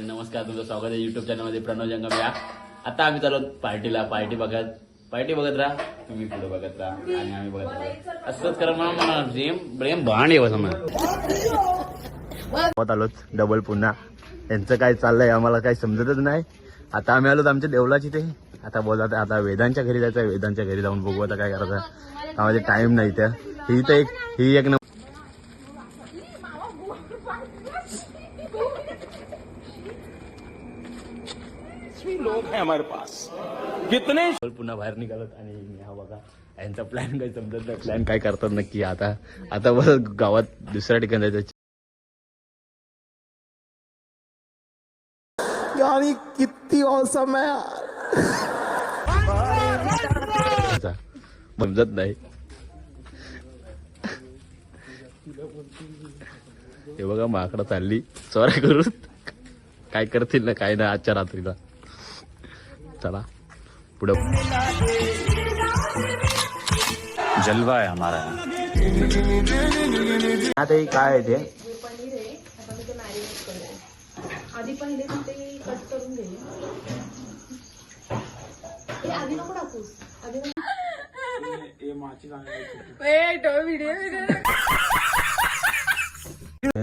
नमस्कार, तुमचं स्वागत आहे युट्यूब चॅनलमध्ये प्रणव जंगम या. आता आम्ही चालू पार्टीला. पार्टी बघत राहा, तुम्ही पुढे बघत राहा आणि आम्ही बघत राहा. असंच करा मला प्रेम भांड येऊ आलोत डबल पुन्हा. यांचं काय चाललंय आम्हाला काही समजतच नाही. आता आम्ही आलोत आमच्या देवलाची ते. आता बोलत आता वेदांच्या घरी जायचं. वेदांच्या घरी जाऊन बघू आता काय करायचं. आम्हाला टाइम नाही त्या. ही एक लोग हैं हमारे पास कितने. पुन्हा बाहेर निघालत आणि हा बघा यांचा प्लॅन काही समजत नाही. प्लॅन काय करतात नक्की. आता बस गावात दुसऱ्या ठिकाणी जायचं. यानी किती औसम है. समजत नाही. हे बघा माकडं चालली चोऱ्या करून. काय करतील ना काय ना आजच्या रात्रीला. चला पुढे. जलवा आहे हमारा. आता हे काय आहे ते. पनीर आहे. आता मी ते मॅरिनेट करते. आधी पहिले मी ते कट करून घेईन. ते आधी नको टाकूस. आधी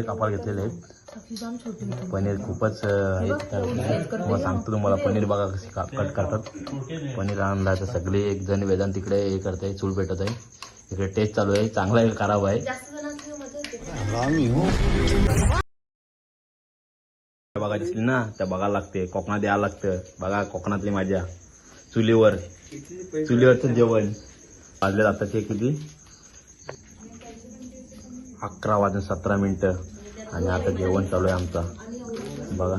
कापार घेतलेले आहेत. पनीर खूपच सांगतो तुम्हाला. पनीर बघा कशी कट करतात. पनीर आणला तर सगळे एक जण वेदांत तिकडे हे करत आहे. चूल पेटत आहे. इकडे टेस्ट चालू आहे. चांगला आहे खराब आहे. जास्त जणांची मजा येते. बघा दिसली ना त्या बघायला लागते. कोकणात यायला लागतं. बघा कोकणातली माझ्या चुलीवरचं जेवण. वाजले आता ते किती 11:17 आणि आता जेवण चालू आहे आमचा. बघा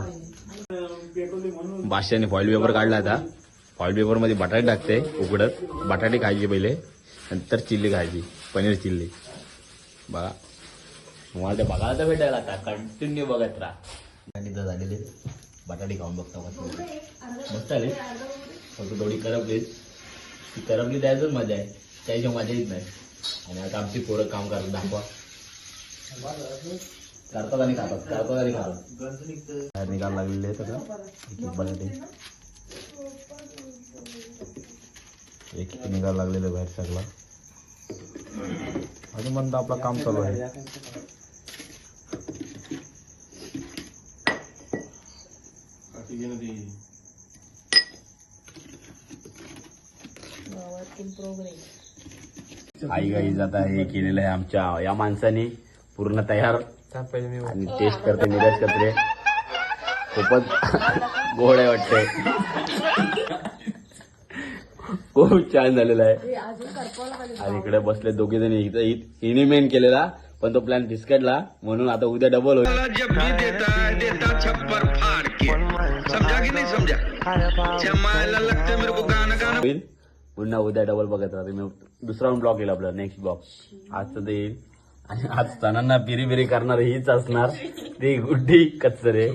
बादशाने फॉईल पेपर काढला. आता फॉईल पेपर मध्ये बटाटे टाकते उकडत. बटाटे खायचे पहिले नंतर चिल्ली खायची. पनीर चिल्ली. बघा तुम्हाला ते बघायला तर भेटायला. आता कंटिन्यू बघत राहा. झालेले बटाटे खाऊन बघता मस्त आले. फक्त थोडी करपली द्यायचंच मजा आहे. त्याशिवाय मजा येत नाही. आणि आता आमची पोरं काम करत दाखवा. करतात आणि खातात. बाहेर निघायला लागलेले आहेत आता बटाटे. एक निघायला लागलेलं बाहेर सगळा. अजून म्हणता आपलं काम चालू आहे. आई गाईज आता हे केलेलं आहे आमच्या या माणसाने पूर्ण तयार. आणि टेस्ट करते निराश करते. खूपच गोड आहे वाटतंय. खूप छान झालेलं आहे. आणि इकडे बसले दोघे जण. हिने मेन केलेला पण तो प्लॅन फिसकटला म्हणून आता उद्या डबल होईल. पुन्हा उद्या डबल बघत राहते. मी दुसरा ब्लॉग येईल आपला. नेक्स्ट ब्लॉग आजचं ते येईल. आणि आज सणांना पिरी बिरी करणार हीच असणार. ती गुड्डी कचरे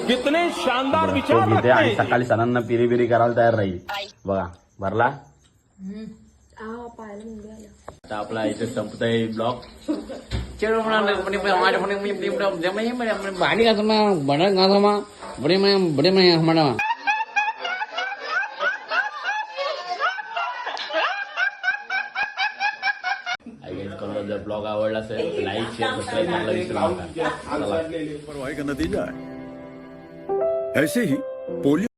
कितने शानदार विचार घेते आणि सकाळी सणांना पिरी बिरी करायला तयार राहील. बघा भरला. आता आपला इथे संपतोय ब्लॉग. भाडी का बडे जर ब्लॉग आवडला असेल तर लाईक शेअर सबस्क्राईब करायला विसरू नका. का नतीजा है. ऐसे ही पोलियो